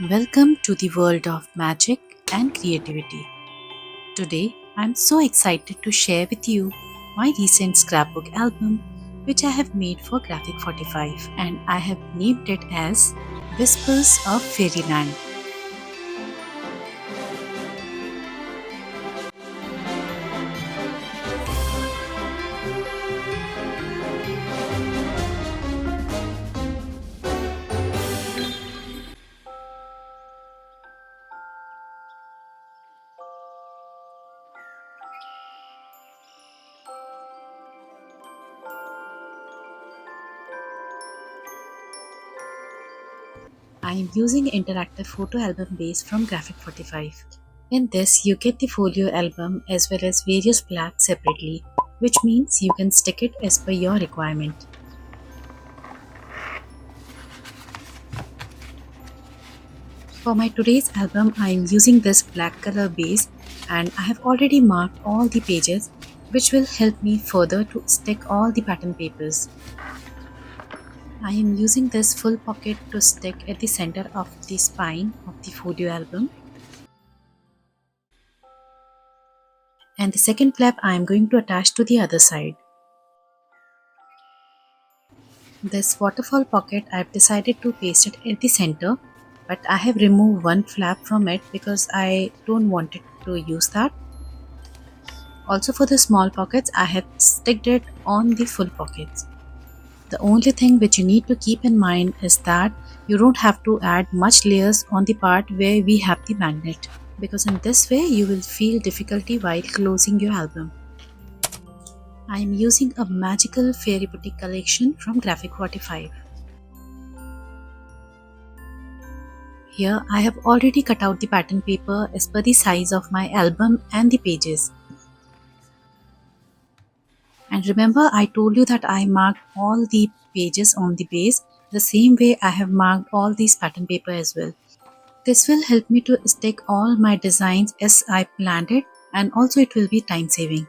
Welcome to the world of magic and creativity. Today, I'm so excited to share with you my recent scrapbook album, which I have made for Graphic45, and I have named it as Whispers of Fairyland. I am using interactive photo album base from Graphic45. In this, you get the folio album as well as various plaques separately, which means you can stick it as per your requirement. For my today's album, I am using this black color base and I have already marked all the pages, which will help me further to stick all the pattern papers. I am using this full pocket to stick at the center of the spine of the folio album. And the second flap I am going to attach to the other side. This waterfall pocket I have decided to paste it at the center, but I have removed one flap from it because I don't want it to use that. Also for the small pockets, I have sticked it on the full pockets. The only thing which you need to keep in mind is that you don't have to add much layers on the part where we have the magnet, because in this way you will feel difficulty while closing your album. I am using a magical fairy boutique collection from Graphic45. Here I have already cut out the pattern paper as per the size of my album and the pages. And remember, I told you that I marked all the pages on the base the same way I have marked all these pattern paper as well. This will help me to stick all my designs as I planned it, and also it will be time saving.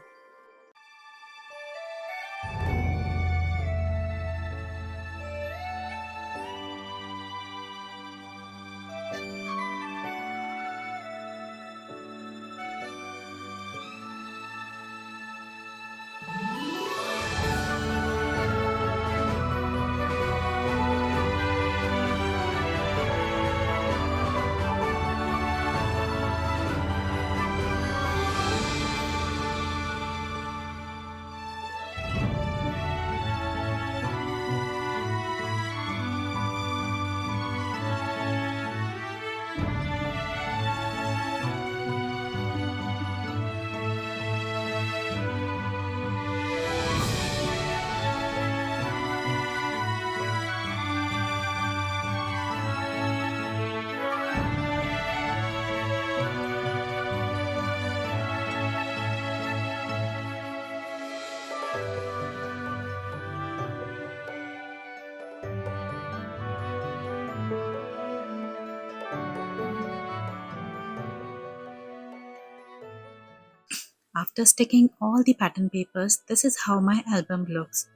After sticking all the pattern papers, this is how my album looks.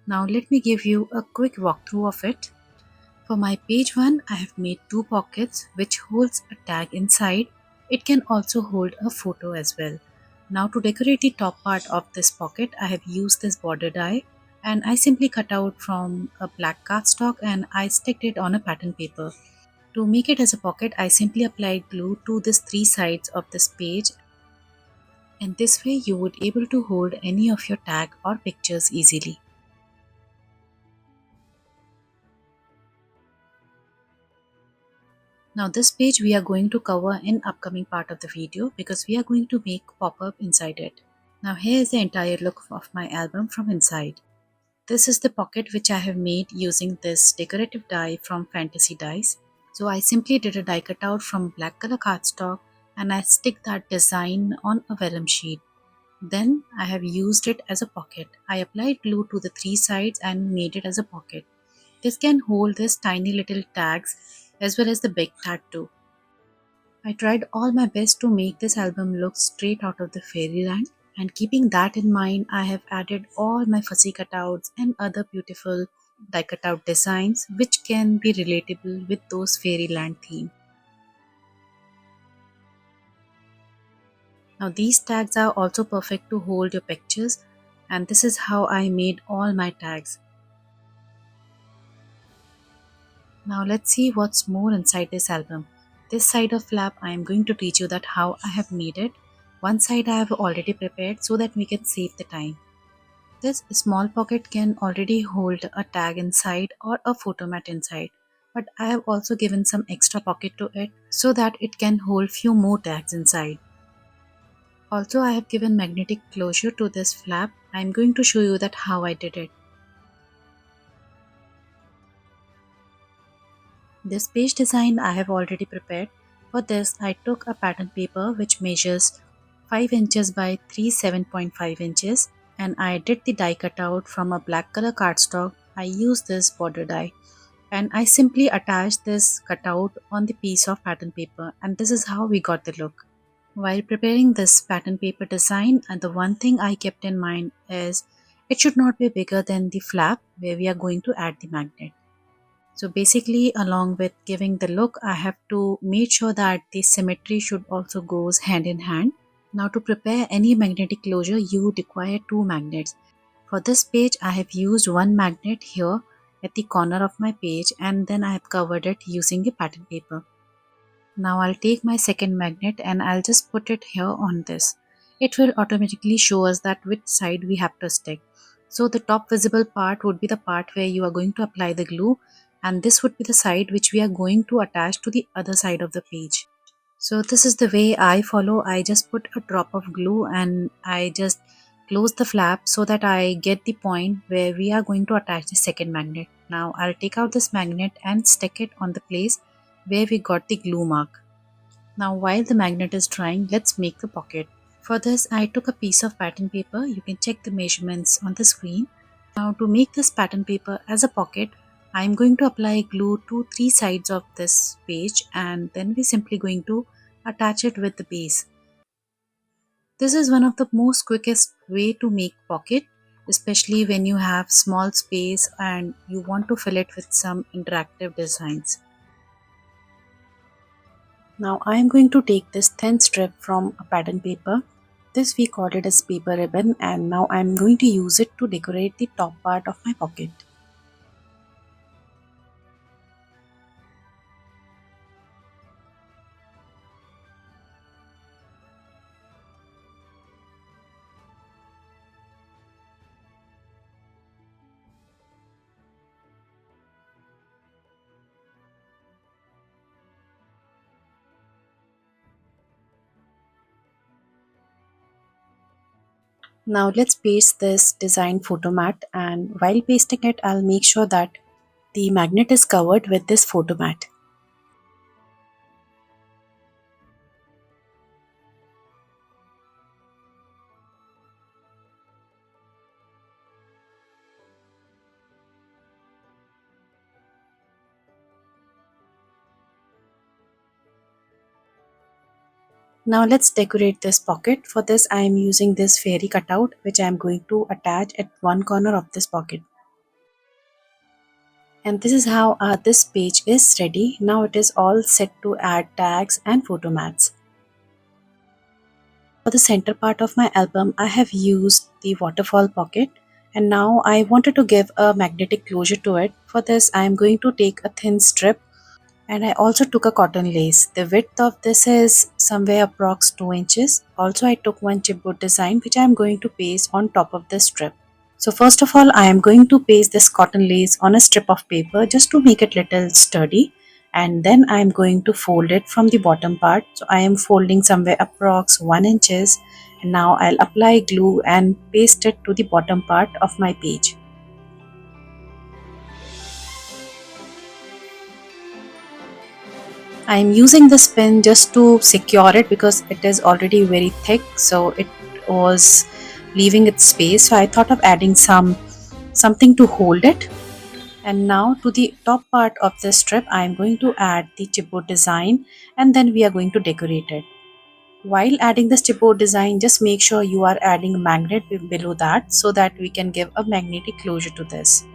Now let me give you a quick walkthrough of it. For my page 1, I have made two pockets which holds a tag inside. It can also hold a photo as well. Now to decorate the top part of this pocket, I have used this border die and I simply cut out from a black cardstock and I sticked it on a pattern paper. To make it as a pocket, I simply applied glue to these three sides of this page, and this way you would able to hold any of your tag or pictures easily. Now this page we are going to cover in upcoming part of the video because we are going to make pop-up inside it. Now here is the entire look of my album from inside. This is the pocket which I have made using this decorative die from Fantasy Dies. So I simply did a die cutout from black color cardstock and I stick that design on a vellum sheet. Then I have used it as a pocket. I applied glue to the three sides and made it as a pocket. This can hold this tiny little tags as well as the big tag too. I tried all my best to make this album look straight out of the fairyland, and keeping that in mind, I have added all my fussy cutouts and other beautiful die cutout designs which can be relatable with those fairyland theme. Now these tags are also perfect to hold your pictures, and this is how I made all my tags. Now let's see what's more inside this album. This side of flap I am going to teach you that how I have made it. One side I have already prepared so that we can save the time. This small pocket can already hold a tag inside or a photo mat inside, but I have also given some extra pocket to it so that it can hold few more tags inside. Also I have given magnetic closure to this flap. I am going to show you that how I did it. This page design I have already prepared. For this I took a pattern paper which measures 5 inches by 7.5 inches, and I did the die cutout from a black color cardstock. I used this border die and I simply attached this cutout on the piece of pattern paper, and this is how we got the look. While preparing this pattern paper design, and the one thing I kept in mind is it should not be bigger than the flap where we are going to add the magnet. So basically, along with giving the look, I have to make sure that the symmetry should also goes hand in hand. Now to prepare any magnetic closure, you require two magnets. For this page, I have used one magnet here at the corner of my page, and then I have covered it using a pattern paper. Now I'll take my second magnet and I'll just put it here on this. It will automatically show us that which side we have to stick. So the top visible part would be the part where you are going to apply the glue, and this would be the side which we are going to attach to the other side of the page. So this is the way I follow. I just put a drop of glue and I just close the flap so that I get the point where we are going to attach the second magnet. Now I'll take out this magnet and stick it on the place where we got the glue mark. Now while the magnet is drying, let's make the pocket. For this I took a piece of pattern paper. You can check the measurements on the screen. Now to make this pattern paper as a pocket, I am going to apply glue to three sides of this page, and then we're simply going to attach it with the base. This is one of the most quickest way to make pocket, especially when you have small space and you want to fill it with some interactive designs. Now I am going to take this thin strip from a pattern paper. This we call it as paper ribbon, and now I am going to use it to decorate the top part of my pocket. Now let's paste this design photo mat, and while pasting it I'll make sure that the magnet is covered with this photo mat. Now let's decorate this pocket. For this I am using this fairy cutout which I am going to attach at one corner of this pocket. And this is how this page is ready. Now it is all set to add tags and photo mats. For the center part of my album, I have used the waterfall pocket, and now I wanted to give a magnetic closure to it. For this, I am going to take a thin strip, and I also took a cotton lace. The width of this is somewhere approx 2 inches. Also, I took one chipboard design which I am going to paste on top of this strip. So first of all, I am going to paste this cotton lace on a strip of paper just to make it little sturdy, and then I am going to fold it from the bottom part. So I am folding somewhere approx 1 inches, and now I'll apply glue and paste it to the bottom part of my page. I am using this pin just to secure it because it is already very thick, so it was leaving its space. So I thought of adding something to hold it. And now to the top part of this strip, I am going to add the chipboard design, and then we are going to decorate it. While adding this chipboard design, just make sure you are adding a magnet below that so that we can give a magnetic closure to this.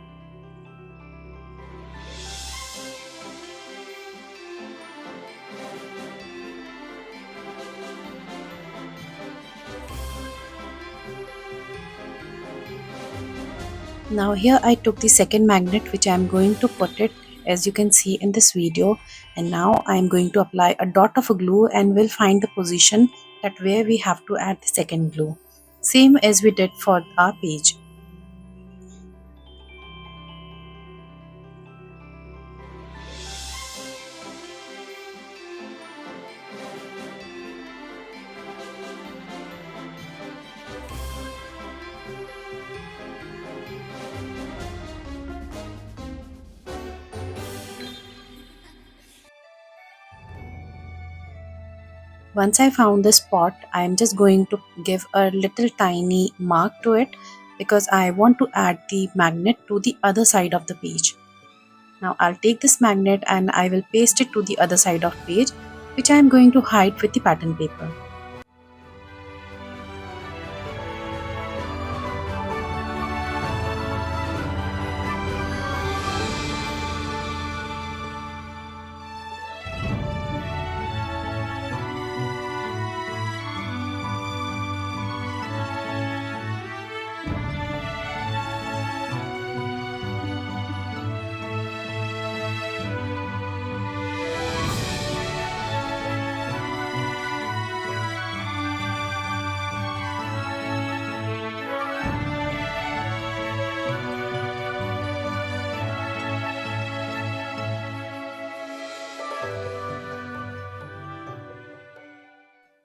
Now here I took the second magnet which I am going to put it as you can see in this video, and now I am going to apply a dot of a glue and we'll find the position that where we have to add the second glue. Same as we did for our page. Once I found the spot, I am just going to give a little tiny mark to it because I want to add the magnet to the other side of the page. Now I'll take this magnet and I will paste it to the other side of page, which I am going to hide with the pattern paper.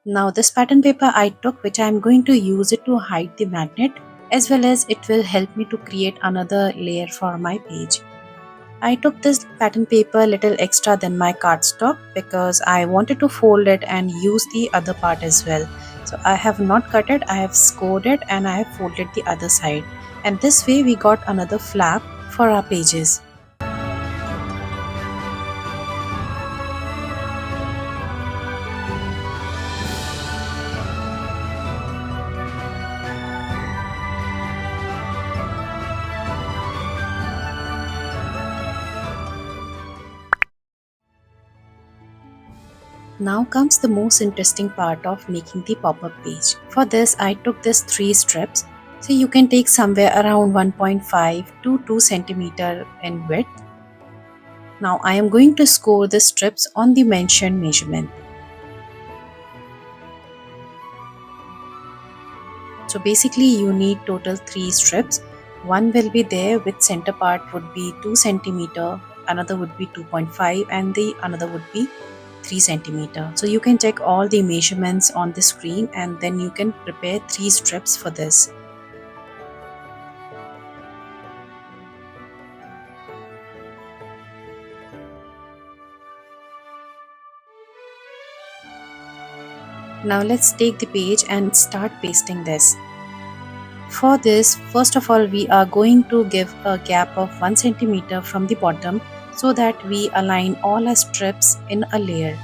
Now this pattern paper I took, which I am going to use it to hide the magnet, as well as it will help me to create another layer for my page. I took this pattern paper a little extra than my cardstock because I wanted to fold it and use the other part as well. So I have not cut it, I have scored it and I have folded the other side. And this way we got another flap for our pages. Now comes the most interesting part of making the pop-up page. For this I took this 3 strips. So you can take somewhere around 1.5 to 2 centimeter in width. Now I am going to score the strips on the mentioned measurement. So basically you need total 3 strips. One will be there with center part would be 2 centimeter, another would be 2.5 and the another would be 3 centimeter. So you can check all the measurements on the screen and then you can prepare 3 strips for this. Now let's take the page and start pasting this. For this, first of all we are going to give a gap of 1 centimeter from the bottom so that we align all our strips in a layer.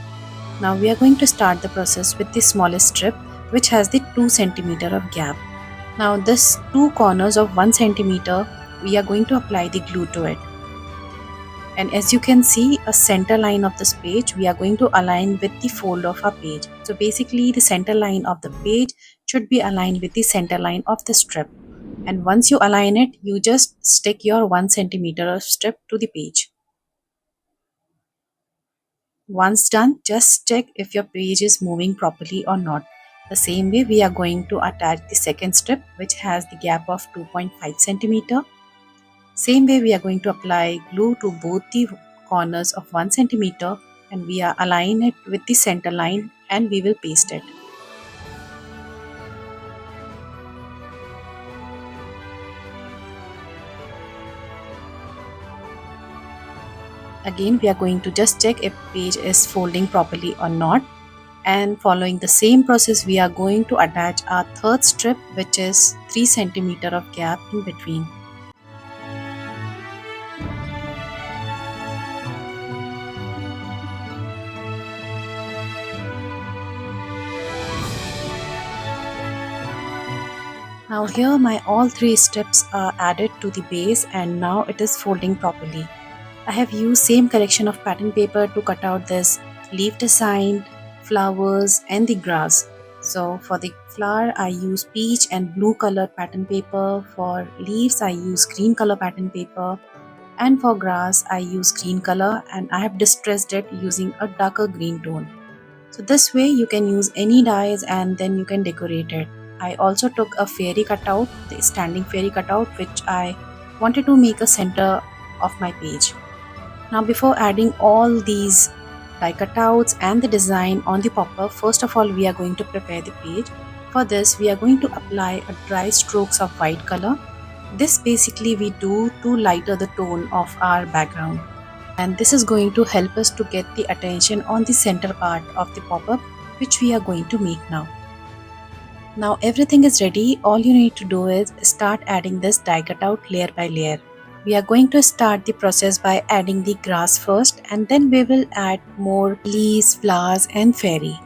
Now we are going to start the process with the smallest strip, which has the 2 centimeter of gap. Now this 2 corners of 1 centimeter, we are going to apply the glue to it. And as you can see, a center line of this page, we are going to align with the fold of our page. So basically the center line of the page should be aligned with the center line of the strip. And once you align it, you just stick your 1 centimeter of strip to the page. Once done, just check if your page is moving properly or not. The same way we are going to attach the second strip, which has the gap of 2.5 centimeter. Same way we are going to apply glue to both the corners of 1 centimeter and we are align it with the center line and we will paste it. Again we are going to just check if page is folding properly or not, and following the same process we are going to attach our third strip, which is 3 centimeter of gap in between. Now here my all 3 strips are added to the base and now it is folding properly. I have used same collection of pattern paper to cut out this leaf design, flowers and the grass. So for the flower I use peach and blue color pattern paper, for leaves I use green color pattern paper, and for grass I use green color, and I have distressed it using a darker green tone. So this way you can use any dyes and then you can decorate it. I also took a fairy cutout, the standing fairy cutout, which I wanted to make a center of my page. Now before adding all these die cutouts and the design on the popper, first of all we are going to prepare the page. For this we are going to apply a dry strokes of white color. This basically we do to lighter the tone of our background, and this is going to help us to get the attention on the center part of the pop-up, which we are going to make now. Now everything is ready. All you need to do is start adding this die cutout layer by layer. We are going to start the process by adding the grass first, and then we will add more leaves, flowers and fairy.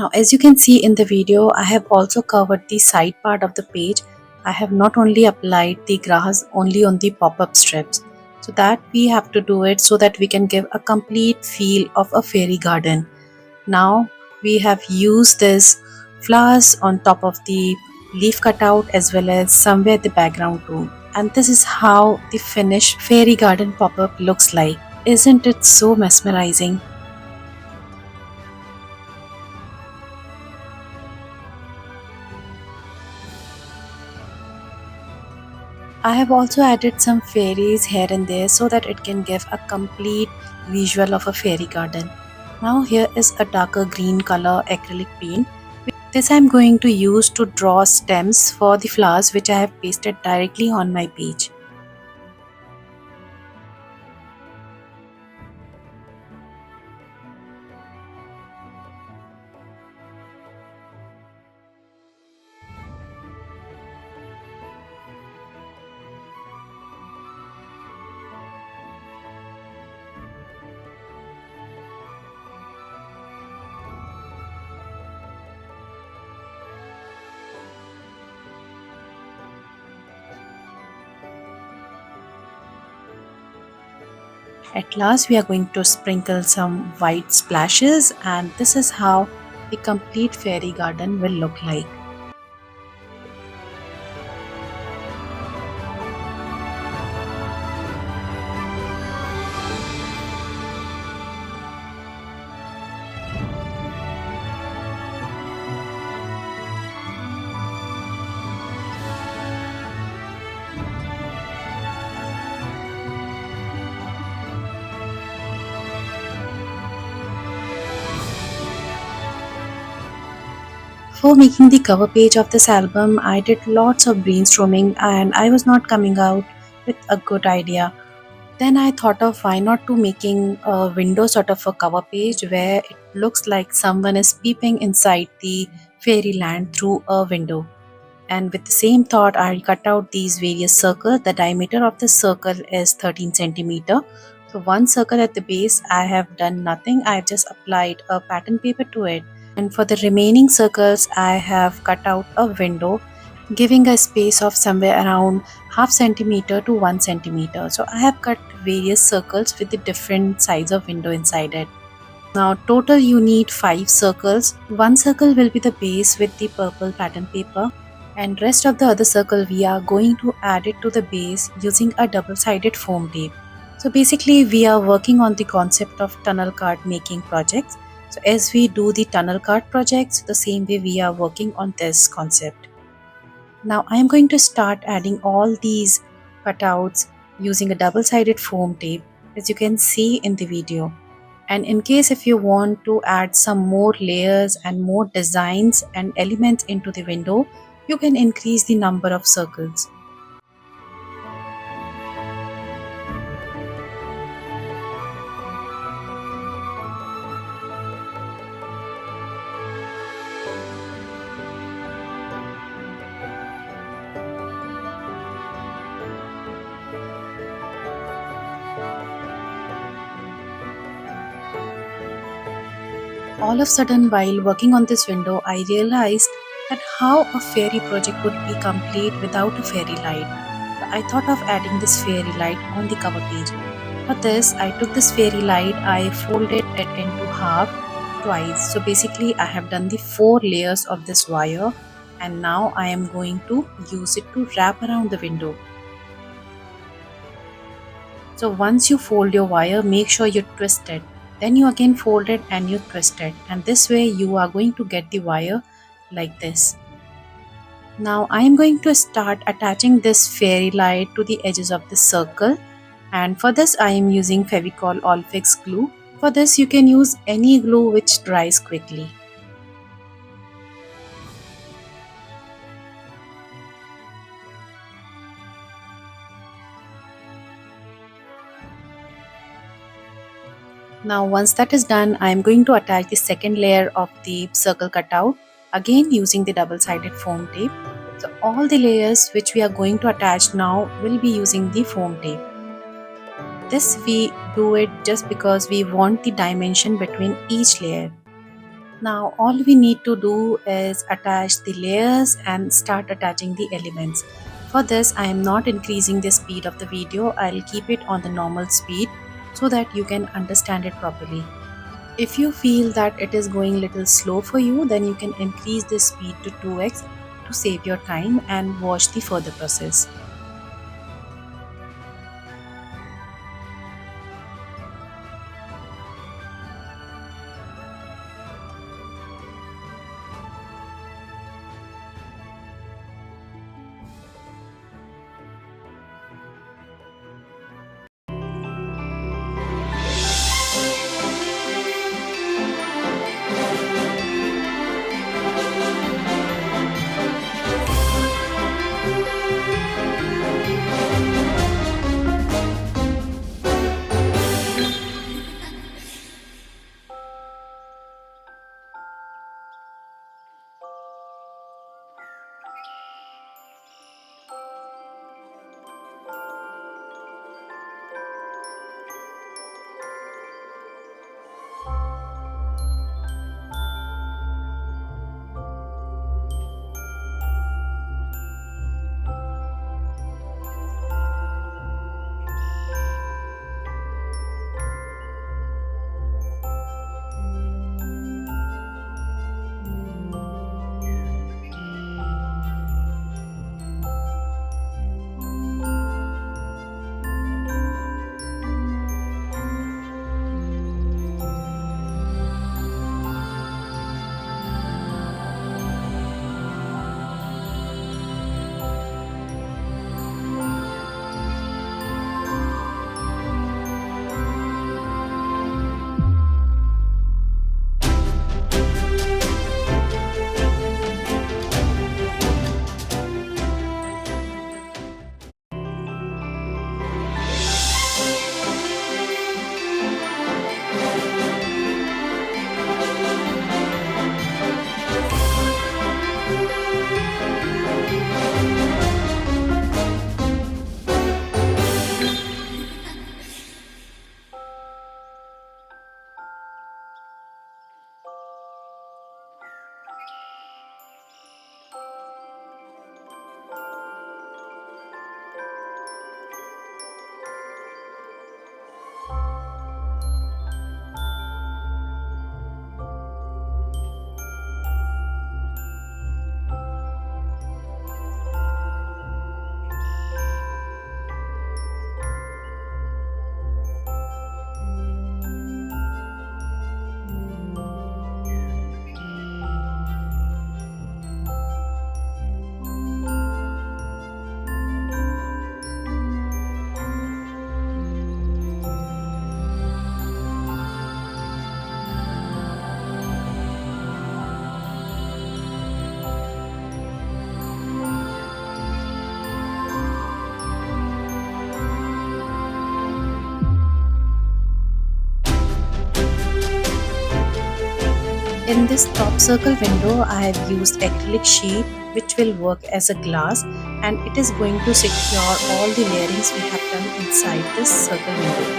Now, as you can see in the video, I have also covered the side part of the page. I have not only applied the grass only on the pop-up strips, so that we have to do it so that we can give a complete feel of a fairy garden. Now we have used this flowers on top of the leaf cutout as well as somewhere the background too. And this is how the finished fairy garden pop-up looks like. Isn't it so mesmerizing? I have also added some fairies here and there so that it can give a complete visual of a fairy garden. Now here is a darker green color acrylic paint. This I am going to use to draw stems for the flowers which I have pasted directly on my page. At last we are going to sprinkle some white splashes, and this is how the complete fairy garden will look like. For making the cover page of this album, I did lots of brainstorming and I was not coming out with a good idea. Then I thought of why not to making a window sort of a cover page where it looks like someone is peeping inside the fairyland through a window. And with the same thought, I cut out these various circles. The diameter of this circle is 13 centimeter. So one circle at the base, I have done nothing. I have just applied a pattern paper to it. And for the remaining circles, I have cut out a window, giving a space of somewhere around half centimeter to 1 centimeter. So I have cut various circles with the different size of window inside it. Now total you need 5 circles. One circle will be the base with the purple pattern paper, and rest of the other circle we are going to add it to the base using a double-sided foam tape. So basically we are working on the concept of tunnel card making projects. So as we do the tunnel card projects, the same way we are working on this concept. Now I am going to start adding all these cutouts using a double-sided foam tape, as you can see in the video. And in case if you want to add some more layers and more designs and elements into the window, you can increase the number of circles. All of a sudden, while working on this window, I realized that how a fairy project would be complete without a fairy light. I thought of adding this fairy light on the cover page. For this, I took this fairy light, I folded it into half twice. So basically, I have done the 4 layers of this wire, and now I am going to use it to wrap around the window. So once you fold your wire, make sure you twist it. Then you again fold it and you twist it, and this way you are going to get the wire like this. Now I am going to start attaching this fairy light to the edges of the circle, and for this I am using Fevicol All Fix glue. For this you can use any glue which dries quickly. Now once that is done, I am going to attach the second layer of the circle cutout, again using the double-sided foam tape. So all the layers which we are going to attach now will be using the foam tape. This we do it just because we want the dimension between each layer. Now all we need to do is attach the layers and start attaching the elements. For this I am not increasing the speed of the video, I'll keep it on the normal speed so that you can understand it properly. If you feel that it is going little slow for you, then you can increase the speed to 2x to save your time and watch the further process. In this top circle window, I have used acrylic sheet which will work as a glass, and it is going to secure all the layerings we have done inside this circle window.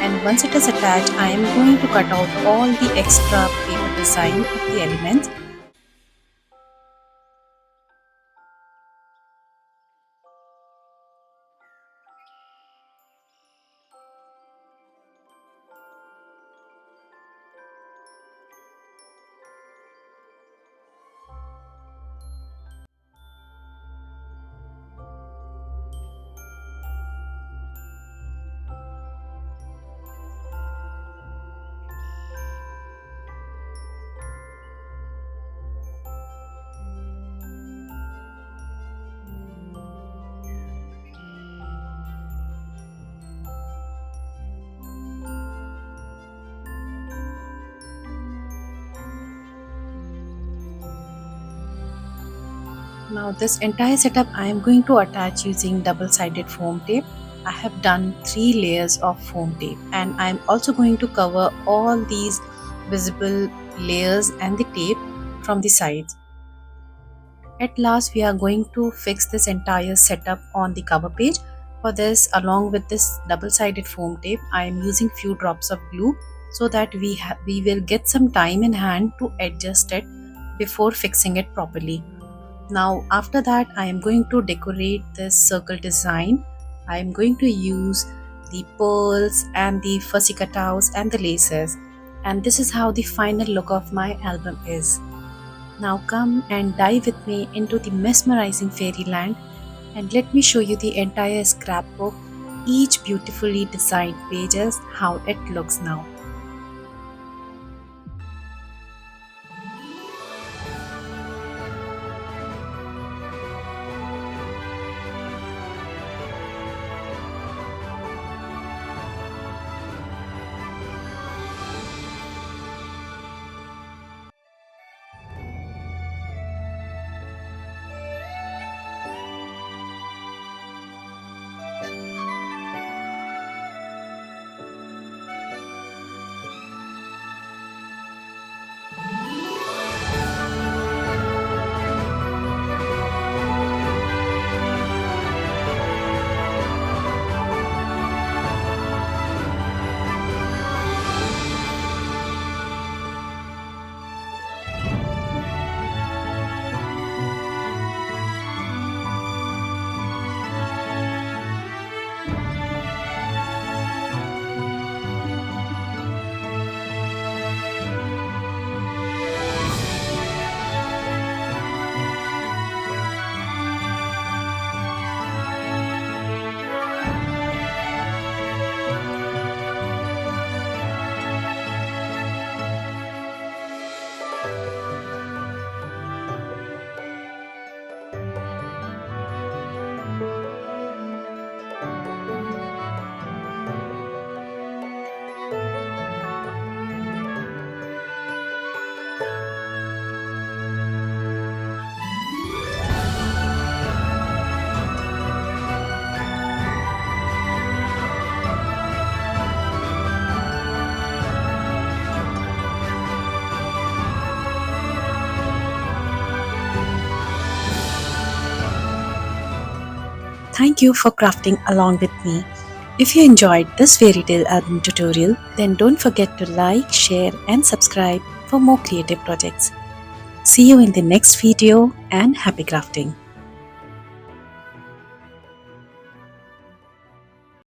And once it is attached, I am going to cut out all the extra paper design of the elements. Now this entire setup I am going to attach using double-sided foam tape. I have done 3 layers of foam tape, and I am also going to cover all these visible layers and the tape from the sides. At last we are going to fix this entire setup on the cover page. For this, along with this double-sided foam tape, I am using few drops of glue so that we will get some time in hand to adjust it before fixing it properly. Now after that, I am going to decorate this circle design. I am going to use the pearls and the fussy cutouts and the laces, and this is how the final look of my album is. Now come and dive with me into the mesmerizing fairyland, and let me show you the entire scrapbook, each beautifully designed pages, how it looks now. Thank you for crafting along with me. If you enjoyed this fairy tale album tutorial, then don't forget to like, share and subscribe for more creative projects. See you in the next video and happy crafting.